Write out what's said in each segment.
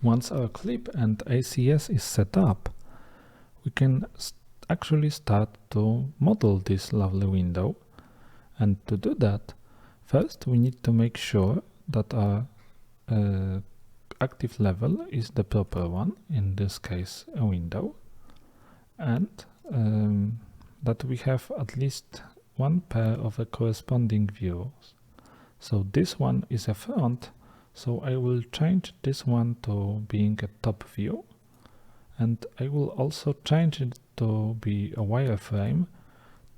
Once our clip and ACS is set up, we can actually start to model this lovely window. And to do that, first we need to make sure that our active level is the proper one, in this case a window, and that we have at least one pair of a corresponding views. So this one is a front, so I will change this one to being a top view, and I will also change it to be a wireframe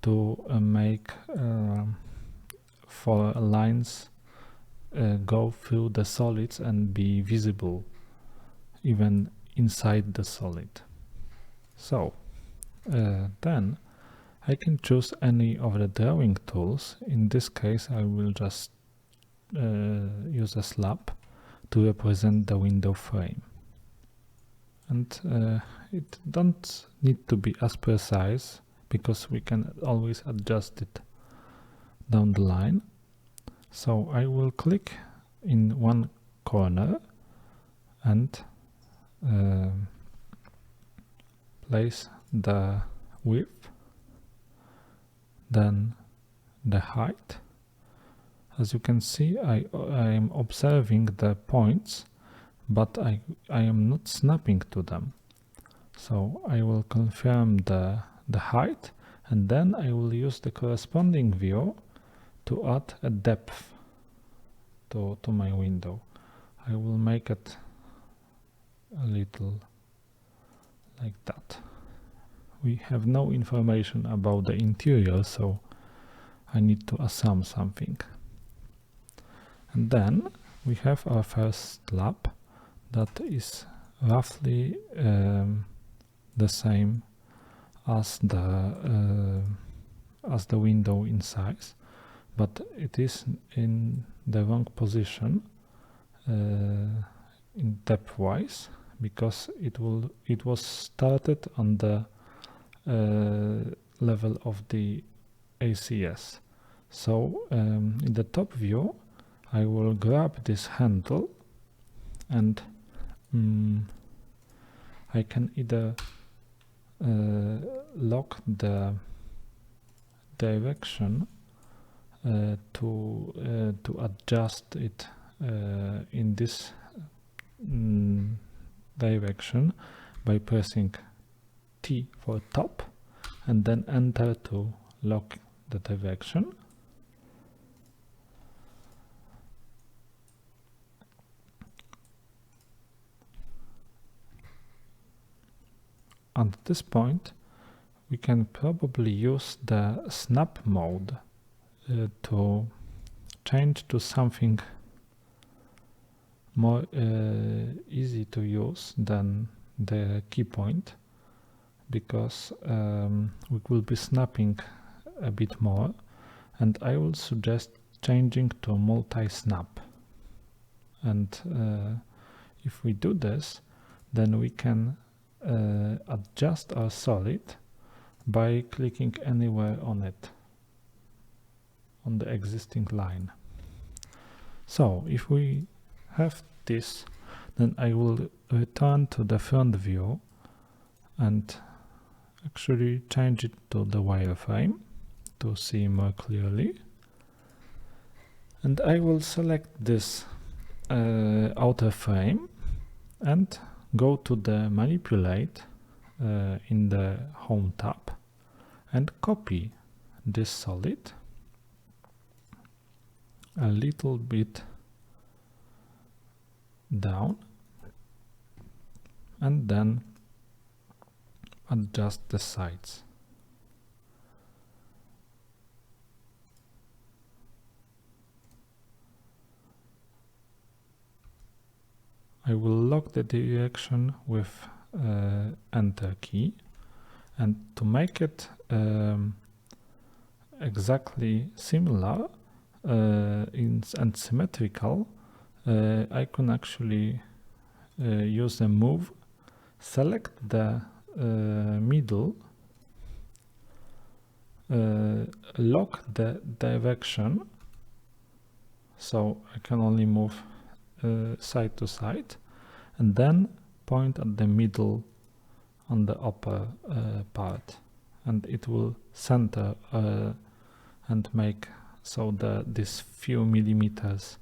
to make for lines go through the solids and be visible even inside the solid. So then I can choose any of the drawing tools. In this case I will just use a slab to represent the window frame, and it don't need to be as precise because we can always adjust it down the line. So I will click in one corner and place the width, then the height. As you can see, I am observing the points, but I am not snapping to them. So I will confirm the height, and then I will use the corresponding view to add a depth to my window. I will make it a little like that. We have no information about the interior, so I need to assume something. And then we have our first slab that is roughly the same as the window in size, but it is in the wrong position in depth wise, because it was started on the level of the ACS. So in the top view I will grab this handle, and I can either lock the direction to adjust it in this direction by pressing T for top and then enter to lock the direction. At this point we can probably use the snap mode to change to something more easy to use than the key point, because we will be snapping a bit more, and I will suggest changing to multi-snap. And if we do this, then we can adjust our solid by clicking anywhere on it, on the existing line. So if we have this, then I will return to the front view and actually change it to the wireframe to see more clearly, and I will select this outer frame and go to the manipulate in the home tab and copy this solid a little bit down, and then adjust the sides. I will lock the direction with Enter key, and to make it exactly similar and symmetrical, I can actually use a move, select the middle, lock the direction, so I can only move side to side, and then point at the middle on the upper part, and it will center and make so that these few millimeters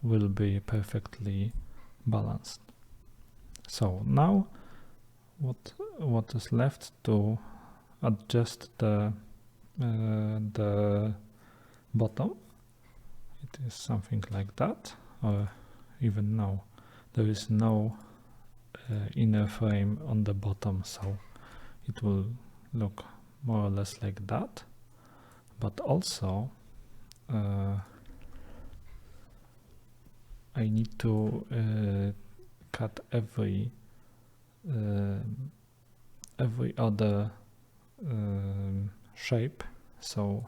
will be perfectly balanced. So now what is left to adjust the bottom? It is something like that, or even now there is no inner frame on the bottom, so it will look more or less like that. But also I need to cut every other shape, so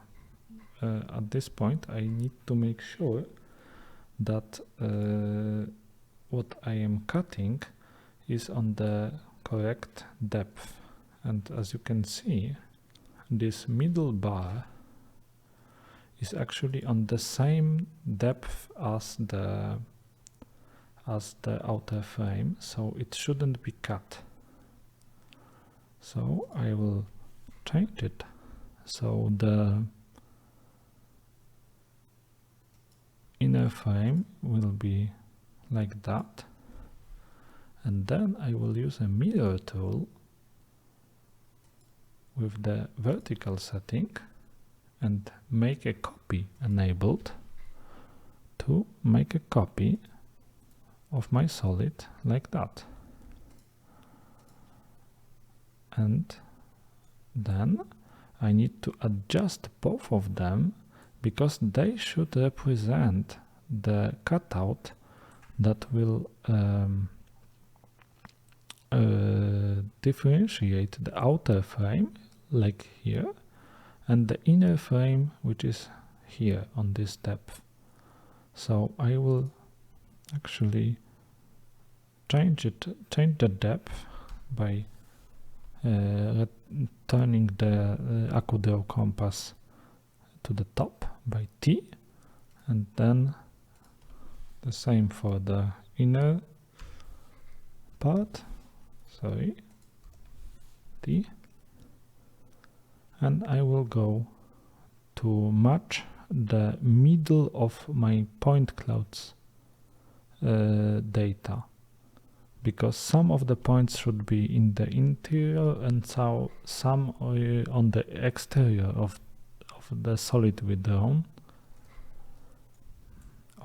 at this point I need to make sure that what I am cutting is on the correct depth, and as you can see, this middle bar is actually on the same depth as the outer frame, so it shouldn't be cut. So I will change it so the inner frame will be like that, and then I will use a mirror tool with the vertical setting and make a copy enabled to make a copy of my solid like that. And then I need to adjust both of them because they should represent the cutout that will differentiate the outer frame, like here, and the inner frame, which is here on this depth. So I will actually change the depth by turning the AccuDraw compass to the top by T, and then the same for the inner part, sorry, T, and I will go to match the middle of my point clouds data, because some of the points should be in the interior and so some on the exterior of the solid we drawn.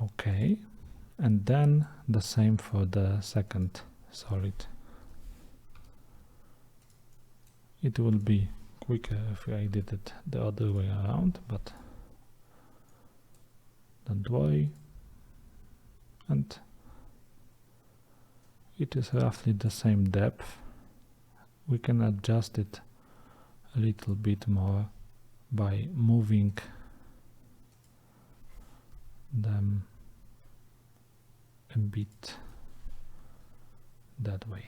Okay, and then the same for the second solid. It will be quicker if I did it the other way around, but don't worry. And it is roughly the same depth. We can adjust it a little bit more by moving them a bit that way.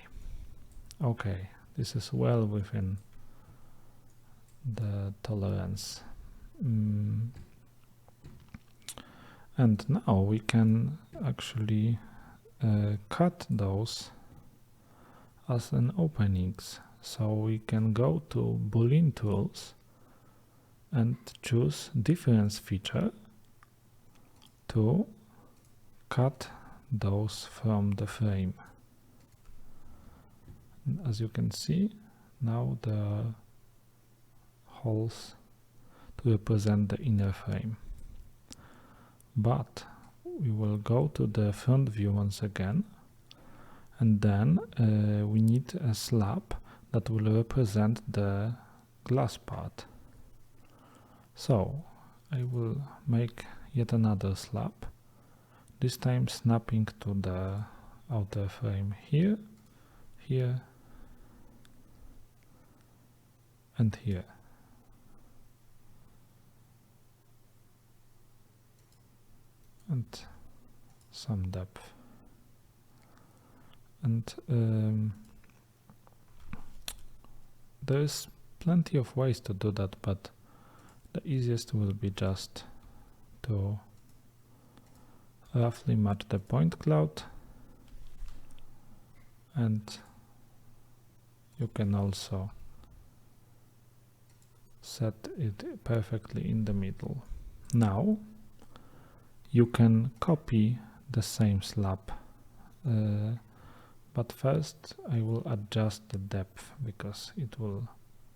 Okay, this is well within the tolerance. And now we can actually cut those as an openings. So we can go to Boolean tools and choose difference feature to cut those from the frame. As you can see, now there are holes to represent the inner frame. But we will go to the front view once again, and then we need a slab that will represent the glass part. So I will make yet another slab, this time snapping to the outer frame here, here, and here. And some depth. And there's plenty of ways to do that, but the easiest will be just to roughly match the point cloud and you can also set it perfectly in the middle. Now you can copy the same slab, but first I will adjust the depth because it will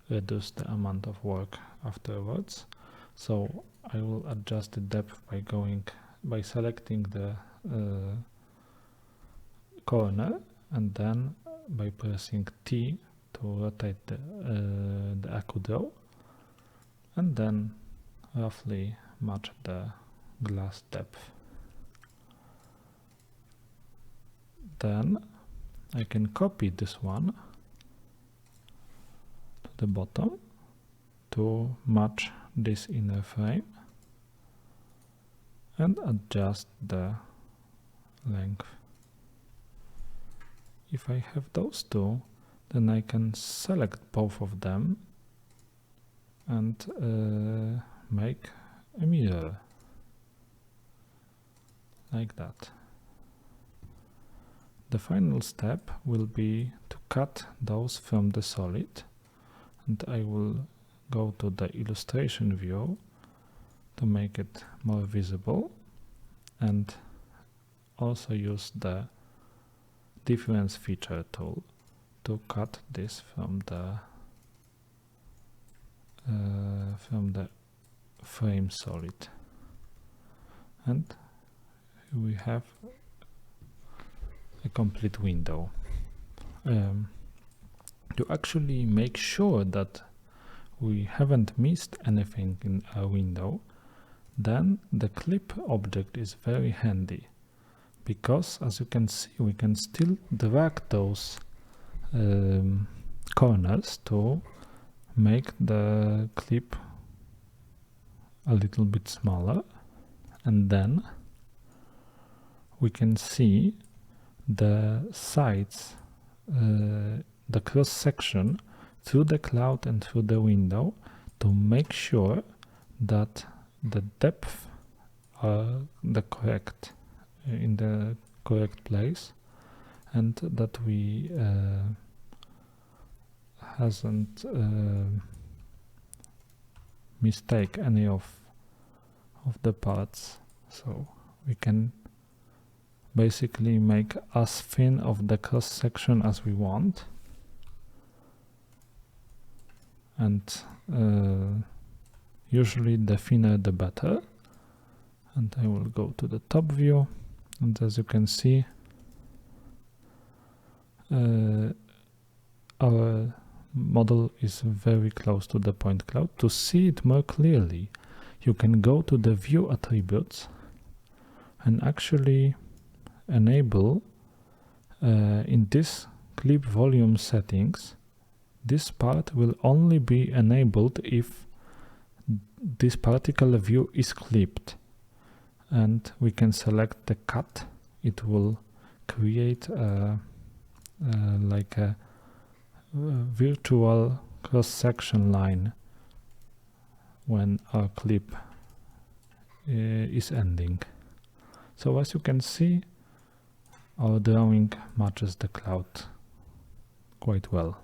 reduce the amount of work afterwards. So I will adjust the depth by selecting the corner and then by pressing T to rotate the accu and then roughly match the glass depth. Then I can copy this one to the bottom to match this inner frame and adjust the length. If I have those two, then I can select both of them and make a mirror like that. The final step will be to cut those from the solid, and I will go to the illustration view to make it more visible and also use the difference feature tool to cut this from the frame solid, and we have a complete window. To actually make sure that we haven't missed anything in our window, then the clip object is very handy, because as you can see we can still drag those corners to make the clip a little bit smaller, and then we can see the sides, the cross section through the cloud and through the window to make sure that the depth are in the correct place, and that we hasn't mistake any of the parts. So we can basically make as thin of the cross section as we want, and usually the thinner the better. And I will go to the top view, and as you can see our model is very close to the point cloud. To see it more clearly, you can go to the view attributes and actually enable in this clip volume settings, this part will only be enabled if this particular view is clipped, and we can select the cut. It will create like a virtual cross-section line when our clip is ending. So as you can see, our drawing matches the cloud quite well.